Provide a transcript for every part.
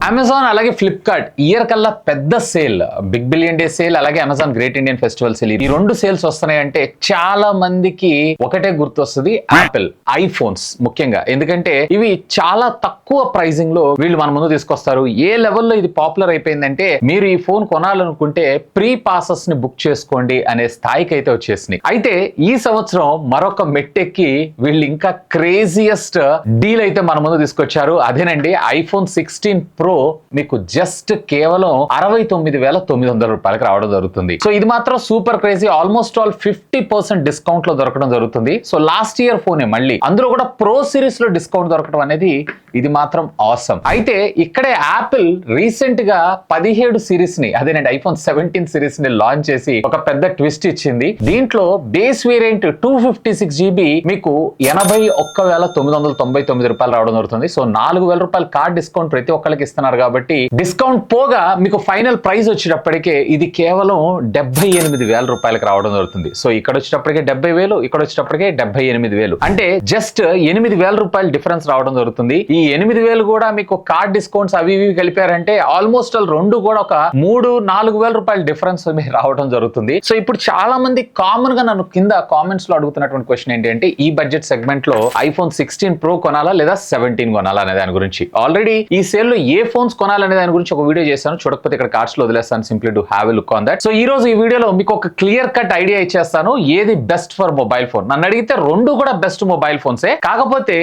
Amazon అలాగే Flipkart year కల్లా పెద్ద sale, big billion day sale అలాగే Amazon great Indian festival sale, ఈ రెండు సేల్స్ వస్తున్నాయంటే చాలా మందికి ఒకటే గుర్తొస్తుంది, యాపిల్ ఐఫోన్స్ ముఖ్యంగా. ఎందుకంటే ఇవి చాలా తక్కువ ప్రైజింగ్ లో వీళ్ళు మన ముందు తీసుకొస్తారు. ఏ లెవెల్లో ఇది పాపులర్ అయిపోయిందంటే మీరు ఈ ఫోన్ కొనాలనుకుంటే ప్రీ పాసెస్ ని బుక్ చేసుకోండి అనే స్థాయికి అయితే వచ్చేసినాయి. అయితే ఈ సంవత్సరం మరొక మెట్టెక్కి వీళ్ళు ఇంకా క్రేజియస్ట్ డీల్ అయితే మన ముందు తీసుకొచ్చారు. అదేనండి ఐఫోన్ 16 ప్రో మీకు జస్ట్ కేవలం 69,900 రూపాయలకు రావడం జరుగుతుంది. సో ఇది మాత్రం super crazy, almost all 50% discount లో దొరకడం జరుగుతుంది. సో లాస్ట్ ఇయర్ ఫోనే మళ్ళీ అందులో కూడా ప్రో సిరీస్ లో డిస్కౌంట్ దొరకడం అనేది ఇది మాత్రం ఆసమ్. అయితే ఇక్కడే యాపిల్ రీసెంట్ గా 17 సిరీస్ ని, అదేనండి ఐఫోన్ 17 సిరీస్ ని లాంచ్ చేసి ఒక పెద్ద ట్విస్ట్ ఇచ్చింది. దీంట్లో బేస్ వేరియంట్ 256 GB మీకు 81,999 రూపాయలు రావడం జరుగుతుంది. సో 4,000 రూపాయల కార్డ్ డిస్కౌంట్ ప్రతి ఒక్కరికి ఇస్తున్నారు కాబట్టి డిస్కౌంట్ పోగా మీకు ఫైనల్ ప్రైస్ వచ్చేటప్పటికే ఇది కేవలం 78,000 రూపాయలకు రావడం జరుగుతుంది. సో ఇక్కడ వచ్చేటప్పటికే 70,000, ఇక్కడ వచ్చేటప్పటికే 78,000, అంటే జస్ట్ 8,000 రూపాయలు డిఫరెన్స్ రావడం జరుగుతుంది. ఈ 8,000 కూడా మీకు కార్డ్ డిస్కౌంట్స్ అవి ఇవి కలిపారంటే ఆల్మోస్ట్ రెండు కూడా ఒక 3-4,000 రూపాయల డిఫరెన్స్ రావడం జరుగుతుంది. సో ఇప్పుడు చాలా మంది కామన్ గా నన్ను కింద కామెంట్స్ లో అడుగుతున్నటువంటి క్వశ్చన్ ఏంటి అంటే ఈ బడ్జెట్ సెగ్మెంట్ లో ఐఫోన్ 16 ప్రో కొనాలా లేదా 17 కొనాలా అనే దాని గురించి. ఆల్రెడీ ఈ సేల్ లో ఏ ఫోన్స్ కొనాలనే దాని గురించి ఒక వీడియో చేశాను, చూడకపోతే ఇక్కడ కార్డ్స్ లో వదిలేస్తాను, simply do have a look on that. So ఈ రోజు ఈ వీడియోలో మీకు ఒక క్లియర్ కట్ ఐడియా ఇచ్చేస్తాను ఏది బెస్ట్ ఫర్ మొబైల్ ఫోన్. నన్ను అడిగితే రెండు కూడా బెస్ట్ మొబైల్ ఫోన్సే, కాకపోతే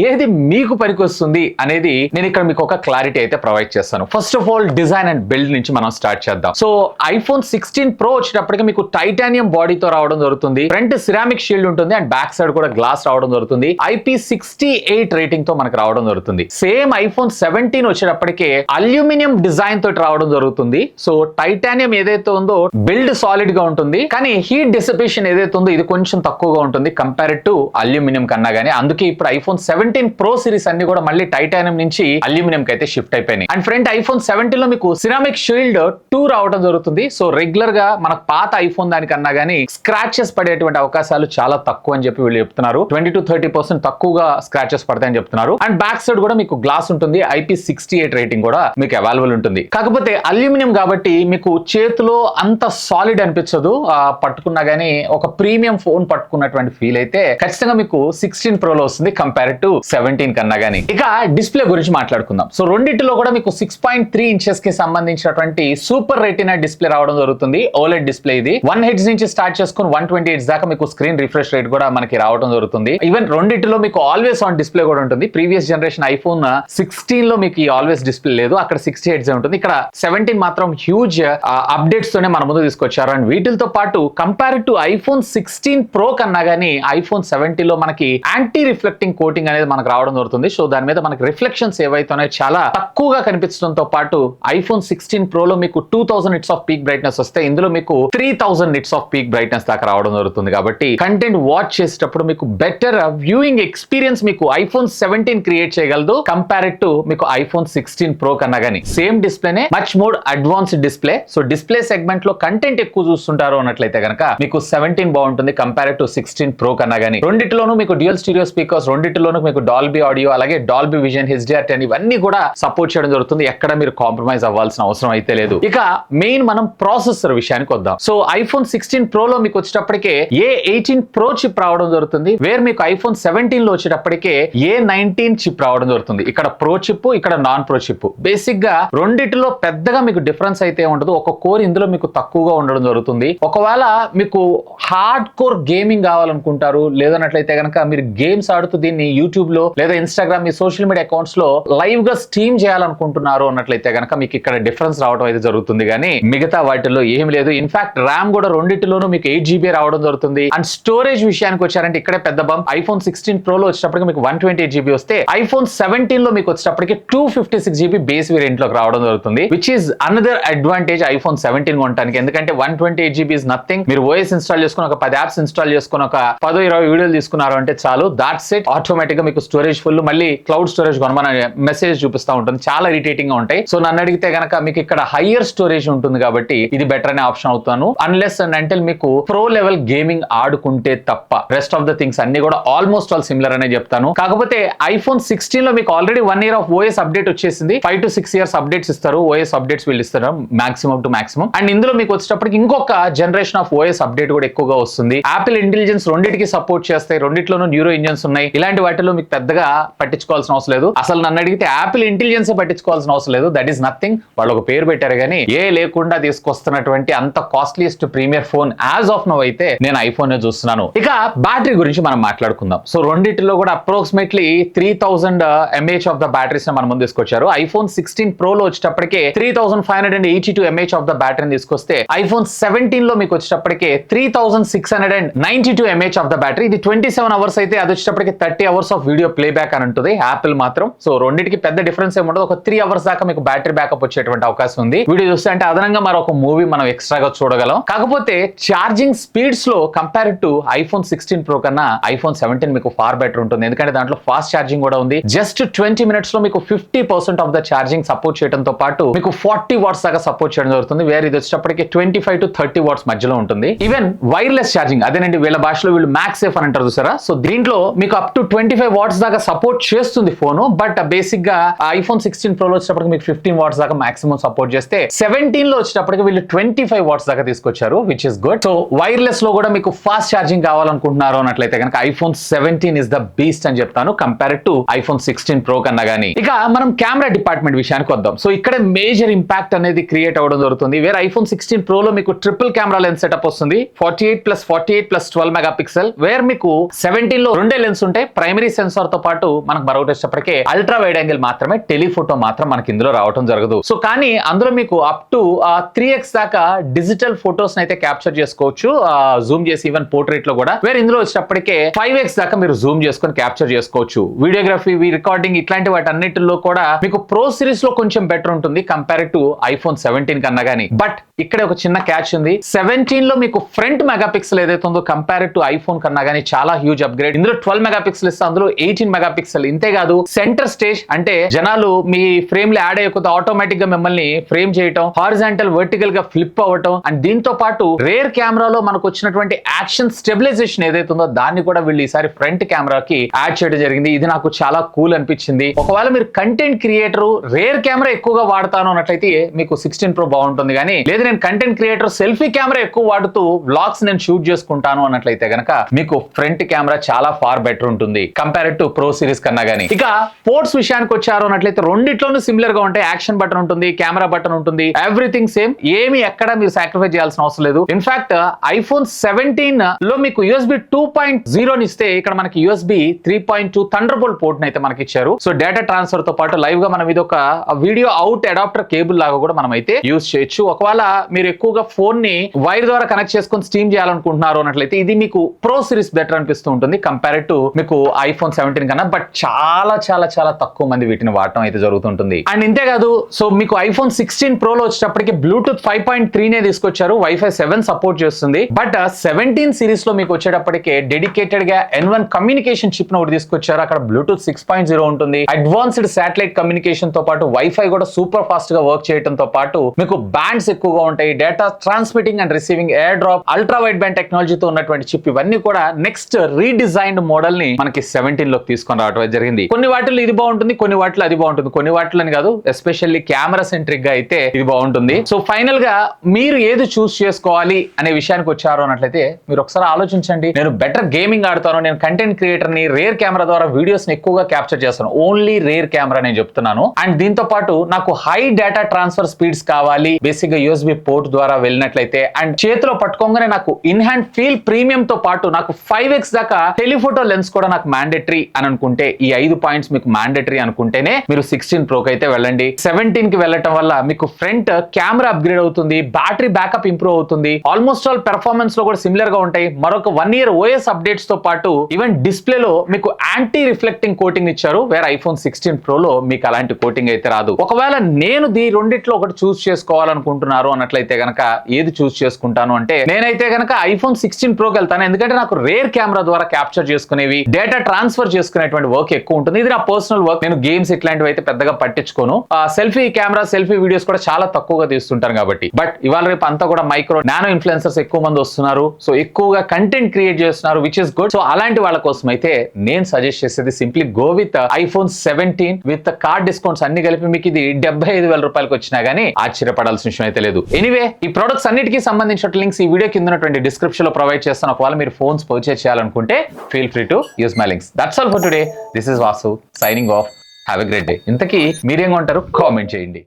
ఏది మీకు పనికొస్తుంది అనేది నేను ఇక్కడ మీకు ఒక క్లారిటీ అయితే ప్రొవైడ్ చేస్తాను. First of all design and build నుంచి మనం స్టార్ట్ చేద్దాం. సో ఐఫోన్ 16 ప్రో వచ్చేటప్పటికి మీకు టైటానియం బాడీతో రావడం జరుగుతుంది, ఫ్రంట్ సిరామిక్ షీల్డ్ ఉంటుంది అండ్ బ్యాక్ సైడ్ కూడా గ్లాస్ రావడం జరుగుతుంది, IP68 రేటింగ్ తో మనకు రావడం జరుగుతుంది. సేమ్ ఐఫోన్ 17 వచ్చేటప్పటికే అల్యూమినియం డిజైన్ తోటి రావడం జరుగుతుంది. సో టైటానియం ఏదైతే ఉందో బిల్డ్ సాలిడ్ గా ఉంటుంది, కానీ హీట్ డిసిపేషన్ ఏదైతే ఉందో ఇది కొంచెం తక్కువగా ఉంటుంది కంపేర్ టు అల్యూమినియం కన్నా గానీ. అందుకే ఇప్పుడు ఐఫోన్ 17 ప్రో సిరీస్ అన్ని కూడా మళ్ళీ టైటానియం నుంచి అల్యూమినియం కి అయితే షిఫ్ట్ అయిపోయినాయి. అండ్ ఫ్రంట్ ఐఫోన్ 17 లో మీకు సిరామిక్ షీల్డ్ 2 రావడం జరుగుతుంది. సో రెగ్యులర్ గా మన పాత ఐఫోన్ దానికన్నా గానీ స్క్రాచెస్ పడేటువంటి అవకాశాలు చాలా తక్కువ అని చెప్పి వీళ్ళు చెప్తున్నారు. 20-30% తక్కువగా స్క్రాచెస్ పడతాయని చెప్తున్నారు. అండ్ బ్యాక్ సైడ్ కూడా మీకు గ్లాస్ ఉంటుంది, IP68 రేటింగ్ కూడా మీకు అవైలబుల్ ఉంటుంది. కాకపోతే అల్యూమినియం కాబట్టి మీకు చేతిలో అంత సాలిడ్ అనిపించదు, పట్టుకున్నా గానీ ఒక ప్రీమియం ఫోన్ పట్టుకున్నటువంటి ఫీల్ అయితే ఖచ్చితంగా మీకు 16 ప్రోలో వస్తుంది కంపేర్ టు 17 కన్నా గానీ. ఇక డిస్ప్లే గురించి మాట్లాడుకుందాం. సో రెండింటిలో కూడా మీకు 6.3 ఇంచెస్ కి సంబంధించినటువంటి సూపర్ రెటినా డిస్ప్లే రావడం జరుగుతుంది. ఓలెడ్ డిస్ప్లే ఇది 1 హెడ్స్ నుంచి స్టార్ట్ చేసుకుని 120 హెడ్స్ దాకా మీకు స్క్రీన్ రిఫ్రెష్ రేట్ కూడా మనకి రావడం జరుగుతుంది. ఈవెన్ రెండింటిలో మీకు ఆల్వేస్ ఆన్ డిస్ప్లే కూడా ఉంటుంది. ప్రీవియస్ జనరేషన్ ఐఫోన్ 16 లో మీకు ఈ ఆల్వేస్ డిస్ప్లే లేదు, అక్కడ 60 హెడ్స్ ఉంటుంది. ఇక్కడ 17 మాత్రం హ్యూజ్ అప్డేట్స్ తోనే మన ముందు తీసుకొచ్చారు. అండ్ వీటితో పాటు కంపేర్ టు ఐఫోన్ 16 ప్రో కన్నా గానీ ఐఫోన్ 17 లో మనకి యాంటీ రిఫ్లెక్టింగ్ కోటింగ్ అనేది మనకు రావడం జరుగుతుంది. సో దాని మీద మనకి రిఫ్లెక్షన్స్ ఏవైతే చాలా తక్కువగా కనిపించడంతో పాటు ఐఫోన్ 16 ప్రో లో మీకు 2000 నిట్స్ ఆఫ్ పీక్ బ్రైట్నెస్ వస్తే ఇందులో మీకు 3000 నిట్స్ ఆఫ్ పీక్ బ్రైట్నెస్ దాకా రావడం జరుగుతుంది. కాబట్టి కంటెంట్ వాచ్ చేసేటప్పుడు మీకు బెటర్ వ్యూయింగ్ ఎక్స్పీరియన్స్ మీకు ఐఫోన్ 17 క్రియేట్ చేయగలదు కంపేర్ టు మీకు ఐఫోన్ 16 ప్రో కన్నా గానీ. సేమ్ డిస్ప్లేనే much more advanced display. So display segment లో కంటెంట్ ఎక్కువ చూస్తుంటారు అన్నట్లయితే కనుక మీకు 17 బాగుంటుంది కంపేర్ టు 16 ప్రో కన్నా గానీ. రెండిటిలోనూ మీకు డ్యూయల్ స్టీరియో స్పీకర్స్, రెండిటిలోనూ మీకు డాల్బీ ఆడియో అలాగే డాల్బీ విజన్, HDR10 ఇవన్నీ కూడా సపోర్ట్ చేయడం జరుగుతుంది. ఎక్కడ మీరు కాంప్రమైజ్ అవ్వాల్సిన అవసరం అయితే లేదు. ఇక మెయిన్ మనం ప్రాసెసర్ విషయానికి వద్దాం. సో ఐఫోన్ 16 ప్రో లో మీకు వచ్చేటప్పటికే A18 ప్రో చిప్ రావడం జరుగుతుంది, వేర్ మీకు ఐఫోన్ 17 లో వచ్చేటప్పటికే A19 చిప్ రావడం జరుగుతుంది. ఇక్కడ ప్రో చిప్, ఇక్కడ నాన్ ప్రో చిప్. బేసిక్ గా రెండిటిలో పెద్దగా మీకు డిఫరెన్స్ అయితే ఉండదు. ఒక కోర్ ఇందులో మీకు తక్కువగా ఉండడం జరుగుతుంది. ఒకవేళ మీకు హార్డ్ కోర్ గేమింగ్ కావాలనుకుంటారు, లేదన్నట్లయితే కనుక మీరు గేమ్స్ ఆడుతూ దీన్ని యూట్యూబ్ లో లేదా ఇన్స్టాగ్రామ్ మీ సోషల్ మీడియా అకౌంట్స్ లో లైవ్ గా స్ట్రీమ్ చేయాలనుకుంటున్నారు అన్నట్లయితే కనుక మీకు ఇక్కడ డిఫరెన్స్ రావడం అయితే జరుగుతుంది, కానీ మిగతా వాటిలో ఏం లేదు. ఇన్ఫాక్ట్ ర్యామ్ కూడా రెండిటిలోనూ మీకు 8 GB రావడం జరుగుతుంది. అండ్ స్టోరేజ్ విషయానికి వచ్చారంటే ఇక్కడే పెద్ద బంప్. ఐఫోన్ 16 ప్రో లో వచ్చేటప్పటికి మీకు 128 GB వస్తే ఐఫోన్ 17 లో మీకు వచ్చేటప్పటికి 256 GB బేస్ వేరియంట్ లోకి రావడం జరుగుతుంది, which is another advantage iPhone 17 కొనడానికి. ఎందుకంటే 128 GB ఇస్ నథింగ్. మీరు ఓఎస్ ఇన్స్టాల్ చేసుకుని ఒక 10 యాప్స్ ఇన్స్టాల్ చేసుకుని ఒక 10-20 వీడియోలు తీసుకున్నారు అంటే చాలు, దాట్స్ ఇట్. ఆటోమేటిక్ గా మీకు స్టోరేజ్ ఫుల్, మళ్ళీ క్లౌడ్ స్టోరేజ్ కొనమని మెసేజ్ చూపిస్తూ ఉంటుంది, చాలా ఇరిటేటింగ్ గా ఉంటాయి. సో నన్ను అడిగితే కనుక మీకు ఇక్కడ హయ్యర్ స్టోరేజ్ ఉంటుంది కాబట్టి ఇది బెటర్ అనే ఆప్షన్ అవుతాను, అన్లెస్ అండ్ అంటిల్ మీకు ప్రో లెవెల్ గేమింగ్ ఆడుకుంటే తప్ప. రెస్ట్ ఆఫ్ ద థింగ్స్ అన్ని కూడా ఆల్మోస్ట్ ఆల్ సిమిలర్ అనే చెప్తాను. కాకపోతే ఐఫోన్ 16 లో మీకు already 1 year of OS update వచ్చేసింది. చేసింది 5 to 6 years అప్డేట్స్ ఇస్తారు, ఓఎస్ అప్డేట్స్ వీళ్ళు ఇస్తారు మాక్సిమం టు మాక్సిమం. అండ్ ఇందులో మీకు వచ్చేటప్పటికి ఇంకొక జనరేషన్ ఆఫ్ ఓఎస్ అప్డేట్ కూడా ఎక్కువగా వస్తుంది. యాపిల్ ఇంటెలిజెన్స్ రెండింటికి సపోర్ట్ చేస్తాయి, రెండిట్లోనూ న్యూరో ఇంజన్స్ ఉన్నాయి. ఇలాంటి వాటిలో మీకు పెద్దగా పట్టించుకోవాల్సిన అవసరం లేదు. అసలు నన్ను అడిగితే యాపిల్ ఇంటెలిజెన్స్ పట్టించుకోవాల్సిన అవసరం లేదు. That is nothing. వాళ్ళు ఒక పేరు పెట్టారు కానీ ఏ లేకుండా తీసుకొస్తున్నటువంటి అంత costliest premier phone as of now అయితే నేను ఐఫోన్ చూస్తున్నాను. ఇక బ్యాటరీ గురించి మనం మాట్లాడుకుందాం. సో రెండిటిలో కూడా approximately 3000 mAh of the batteries మన ముందు తీసుకొచ్చారు. ఐఫోన్ 16 Pro లో వచ్చేటప్పటికే 3582 mAh ఆఫ్ ద బ్యాటరీని తీసుకొస్తే ఐఫోన్ 17 లో మీకు వచ్చేటప్పటికే 3692 mAh ఆఫ్ ద బ్యాటరీ. ఇది 27 అవర్స్ అయితే అది వచ్చేటప్పటికి 30 hours of video play back అని ఉంటుంది యాపిల్ మాత్రం. సో రెండింటికి పెద్ద డిఫరెన్స్ ఏముండదు, ఒక 3 అవర్స్ దాకా మీకు బ్యాటరీ బ్యాకప్ వచ్చేటువంటి అవకాశం ఉంది. వీడియో చూస్తే అంటే అదనంగా మరొక మూవీ మనం ఎక్స్ట్రాగా చూడగలం. కాకపోతే ఛార్జింగ్ స్పీడ్స్ లో కంపేర్ టు ఐఫోన్ 16 Pro కన్నా ఐఫోన్ 17 మీకు ఫార్ బెటర్ ఉంటుంది. ఎందుకంటే దాంట్లో ఫాస్ట్ ఛార్జింగ్ కూడా ఉంది. జస్ట్ 20 minutes లో మీకు 50% ఆఫ్ ద ఛార్జింగ్ సపోర్ట్ చేయడంతో పాటు మీకు 40 watts దాకా సపోర్ట్ చేయడం జరుగుతుంది. వేరే ఇది వచ్చేటప్పటికి 25 to 30 watts మధ్యలో ఉంటుంది. ఈవెన్ వైర్లెస్ ఛార్జింగ్, అదేనండి వీళ్ళ భాషలో వీళ్ళు మ్యాక్స్ సేఫ్ అని అంటారు చూసారా. సో దీంట్లో మీకు అప్ టు 25 watts దాకా సపోర్ట్ చేస్తుంది ఫోన్. బట్ బేసిక్ గా ఐఫోన్ 16 Pro లో వచ్చేటప్పటికి మీకు 15 watts దాకా మాక్సిమం సపోర్ట్ చేస్తే 17 లో వచ్చేటప్పటికి వీళ్ళు 25 watts దాకా తీసుకొచ్చారు, which is good. So wireless లో కూడా మీకు ఫాస్ట్ ఛార్జింగ్ కావాలనుకుంటున్నారు అన్నట్లయితే కనుక ఐఫోన్ 17 ఇస్ ద బీస్ట్ అని చెప్తాను కంపేర్ టు ఐఫోన్ 16 Pro కన్నా గానీ. ఇక మనం కెమెరా డిపార్ట్మెంట్ విషయానికి వద్దాం. సో ఇక్కడ మేజర్ ఇంపాక్ట్ అనేది క్రియేట్ అవ్వడం జరుగుతుంది. వేరే ఐఫోన్ 16 Pro లో మీకు ట్రిపుల్ కెమెరా లెన్స్ సెటప్ వస్తుంది, 48+48+12 మెగాపిక్సెల్. వేర్ మీకు 17 లో రెండే లెన్స్ ఉంటాయి, ప్రైమరీ సెన్సార్ తో పాటు మనకు మరొకటి వచ్చేటప్పటికే అల్ట్రా వైడ్ యాంగిల్ మాత్రమే, టెలిఫోటో మాత్రం మనకి ఇందులో రావడం జరగదు. సో కానీ అందులో మీకు అప్ టు 3x దాకా డిజిటల్ ఫోటోస్ అయితే క్యాప్చర్ చేసుకోవచ్చు, జూమ్ చేసి ఈవెన్ పోర్ట్రేట్ లో కూడా. వేరే ఇందులో వచ్చేటప్పటికే 5x దాకా మీరు జూమ్ చేసుకొని క్యాప్చర్ చేసుకోవచ్చు. వీడియోగ్రఫీ, రికార్డింగ్ ఇట్లాంటి వాటి అన్నిటిలో కూడా మీకు ప్రో సిరీస్ లో కొంచెం బెటర్ ఉంటుంది కంపేర్ టు ఐఫోన్ 17 కన్నా గానీ. బట్ ఇక్కడ ఒక చిన్న క్యాచ్ ఉంది. 17 లో మీకు ఫ్రంట్ మెగాపిక్సెల్ ఏదైతే ఉందో కంపేర్ టు ఐఫోన్ కన్నా గానీ చాలా హ్యూజ్ అప్గ్రేడ్. ఇందులో 12 మెగాపిక్సెల్ ఇస్తే అందులో 18 మెగాపిక్సెల్. ఇంతేకాదు సెంటర్ స్టేజ్ అంటే జనాలు మీ ఫ్రేమ్ లో యాడ్ అయ్యే ఆటోమేటిక్ గా మిమ్మల్ని ఫ్రేమ్ చేయటం, హారిజాంటల్ వర్టికల్ గా ఫ్లిప్ అవ్వటం, అండ్ దీంతో పాటు రేర్ కెమెరాలో మనకు వచ్చినటువంటి యాక్షన్ స్టెబిలైజేషన్ ఏదైతే ఉందో దాన్ని కూడా వీళ్ళు ఈసారి ఫ్రంట్ కెమెరాకి యాడ్ చేయడం జరిగింది. ఇది నాకు చాలా కూల్ అనిపించింది. ఒకవేళ మీరు కంటెంట్ క్రియేటర్ రేర్ కెమెరా ఎక్కువగా వాడతాను అన్నట్లయితే మీకు 16 Pro బాగుంటుంది. కానీ లేదు నేను కంటెంట్ క్రియేటర్ సెల్ఫీ కెమెరా ఎక్కువ వాడుతూ వ్లాగ్స్ నేను షూట్ చేసుకుంటాను అన్నట్లయితే గనక మీకు ఫ్రంట్ కెమెరా చాలా ఫార్ బెటర్ ఉంటుంది కంపేర్ టు ప్రో సిరీస్ కన్నా గానీ. ఇక పోర్ట్స్ విషయానికి వచ్చారు అన్నట్లయితే రెండిట్లోనూ సిమిలర్ గా ఉంటాయి. యాక్షన్ బటన్ ఉంటుంది, కెమెరా బటన్ ఉంటుంది, ఎవ్రీథింగ్ సేమ్. ఏమి ఎక్కడ మీరు సాక్రిఫైస్ చేయాల్సిన అవసరం లేదు. ఇన్ఫాక్ట్ ఐఫోన్ 17 లో మీకు USB 2.0 ఇస్తే ఇక్కడ మనకి USB 3.2 థండర్బోల్ట్ పోర్ట్ అయితే మనకి ఇచ్చారు. సో డేటా ట్రాన్స్ఫర్ తో పాటు లైవ్ గా మనం ఇది ఒక వీడియో అవుట్ అడాప్టర్ కేబుల్ లాగా కూడా మనం అయితే యూజ్ చేయొచ్చు. ఒకవేళ మీరు ఎక్కువగా ఫోన్ ని వైర్ ద్వారా కనెక్ట్ చేసుకొని స్ట్రీమ్ చేయాలనుకుంటున్నారు అన్నట్లయితే ఇది మీకు ప్రో సిరీస్ బెటర్ అనిపిస్తూ ఉంటుంది కంపేర్ టు మీకు ఐఫోన్ 17 కన్నా. బట్ చాలా చాలా చాలా తక్కువ మంది వీటిని వాడటం అయితే జరుగుతుంటుంది. అండ్ ఇంతేకాదు సో మీకు ఐఫోన్ 16 Pro లో వచ్చేటప్పటికి బ్లూటూత్ 5.3 తీసుకొచ్చారు, వైఫై 7 సపోర్ట్ చేస్తుంది. బట్ 17 సిరీస్ లో మీకు వచ్చేటప్పటికి డెడికేటెడ్ గా N1 కమ్యూనికేషన్ చిప్ ఒకటి తీసుకొచ్చారు. అక్కడ బ్లూటూత్ 6.0 ఉంటుంది, అడ్వాన్స్డ్ శాటిలైట్ కమ్యూనికేషన్ తో పాటు వైఫై కూడా సూపర్ ఫాస్ట్ గా వర్క్ చేయడంతో పాటు మీకు బ్యాండ్స్ ఎక్కువగా ఉంటాయి, data transmitting and receiving, air drop, ultra wide band టెక్నాలజీతో ఉన్నటువంటి చిప్. ఇవన్నీ కూడా నెక్స్ట్ రీడిజైన్డ్ మోడల్ ని మనకి 17 లోకి తీసుకొని రావడం జరిగింది. కొన్ని వాటిలో ఇది బాగుంటుంది, కొన్ని వాటిలో అది బాగుంటుంది. కొన్ని వాటిలో కాదు, ఎస్పెషల్లీ కెమెరా సెంట్రిక్ గా అయితే ఇది బాగుంటుంది. సో ఫైనల్ గా మీరు ఏది చూస్ చేసుకోవాలి అనే విషయానికి వచ్చారు అన్నట్లయితే మీరు ఒకసారి ఆలోచించండి. నేను బెటర్ గేమింగ్ ఆడుతాను, నేను కంటెంట్ క్రియేటర్ ని, రేర్ కెమెరా ద్వారా వీడియోస్ ని ఎక్కువగా క్యాప్చర్ చేస్తాను, ఓన్లీ రేర్ కెమెరా నేను చెప్తున్నాను. అండ్ దీంతో పాటు నాకు హై డేటా ట్రాన్స్ఫర్ స్పీడ్స్ కావాలి, బేసిక్ గా USB పోర్ట్ ద్వారా వెళ్ళినట్లయితే, అండ్ చేతిలో పట్టుకోగానే నాకు ఇన్ హ్యాండ్ ఫీల్ ప్రీమియం తో పాటు నాకు 5x దాకా టెలిఫోటో లెన్స్ కూడా నాకు మ్యాండేటరీ అని అనుకుంటే, ఈ 5 పాయింట్స్ మీకు మ్యాండేటరీ అనుకుంటేనే మీరు 16 Pro కి అయితే వెళ్ళండి. 17 కి వెళ్ళటం వల్ల మీకు ఫ్రంట్ కెమెరా అప్గ్రేడ్ అవుతుంది, బ్యాటరీ బ్యాకప్ ఇంప్రూవ్ అవుతుంది, ఆల్మోస్ట్ ఆల్ పెర్ఫార్మెన్స్ లో కూడా సిమిలర్ గా ఉంటాయి. మరొక 1 year OS అప్డేట్స్ తో పాటు ఈవెన్ డిస్ప్లే లో మీకు యాంటీ రిఫ్లెక్టింగ్ కోటింగ్ ఇచ్చారు. వేరే ఐఫోన్ 16 Pro లో మీకు అలాంటి కోటింగ్ అయితే రాదు. ఒకవేళ నేను రెండిట్లో ఒకటి చూస్ చేసుకోవాలనుకుంటున్నారు అన్నట్లయితే గనక ఏది చూస్ చేసుకుంటాను అంటే నేనైతే గనక ఐఫోన్ 16 Pro కి వెళ్తాను. ఎందుకంటే నాకు రేర్ కెమెరా ద్వారా క్యాప్చర్ చేసుకునేవి, డేటా ట్రాన్స్ఫర్ చేసుకునేటువంటి వర్క్ ఎక్కువ ఉంటుంది. ఇది నా పర్సనల్ వర్క్. నేను గేమ్స్ ఇట్లాంటివి అయితే పెద్దగా పట్టించుకోను. సెల్ఫీ కెమెరా, సెల్ఫీ వీడియోస్ కూడా చాలా తక్కువగా తీస్తుంటాను కాబట్టి. బట్ ఇవాళ రేపు అంతా కూడా మైక్రో నానో ఇన్ఫ్లుయెన్సర్స్ ఎక్కువ మంది వస్తున్నారు. సో ఎక్కువగా కంటెంట్ క్రియేట్ చేస్తున్నారు, విచ్ ఇస్ గుడ్. సో అలాంటి వాళ్ళ కోసం అయితే నేను సజెస్ట్ చేసేది simply go with iPhone 17 with card discounts అన్ని కలిపి మీకు ఇది 75,000 రూపాయలకి వచ్చినా గానీ ఆశ్చర్యపడాల్సిన విషయం అయితే లేదు. ఎనీవే, ఈ ప్రొడక్ట్స్ అన్నిటికీ సంబంధించిన లింక్స్ ఈ వీడియో కింద ఉన్నటువంటి డిస్క్రిప్షన్ లో ప్రొవైడ్ చేస్తాను. ఒకవేళ మీరు ఫోన్స్ పర్చేస్ చేయాలనుకుంటే feel free to use my links. That's all for today. This is Vasu signing off. Have a great day. ఇంతకీ మీరేం కొంటారు కామెంట్ చేయండి.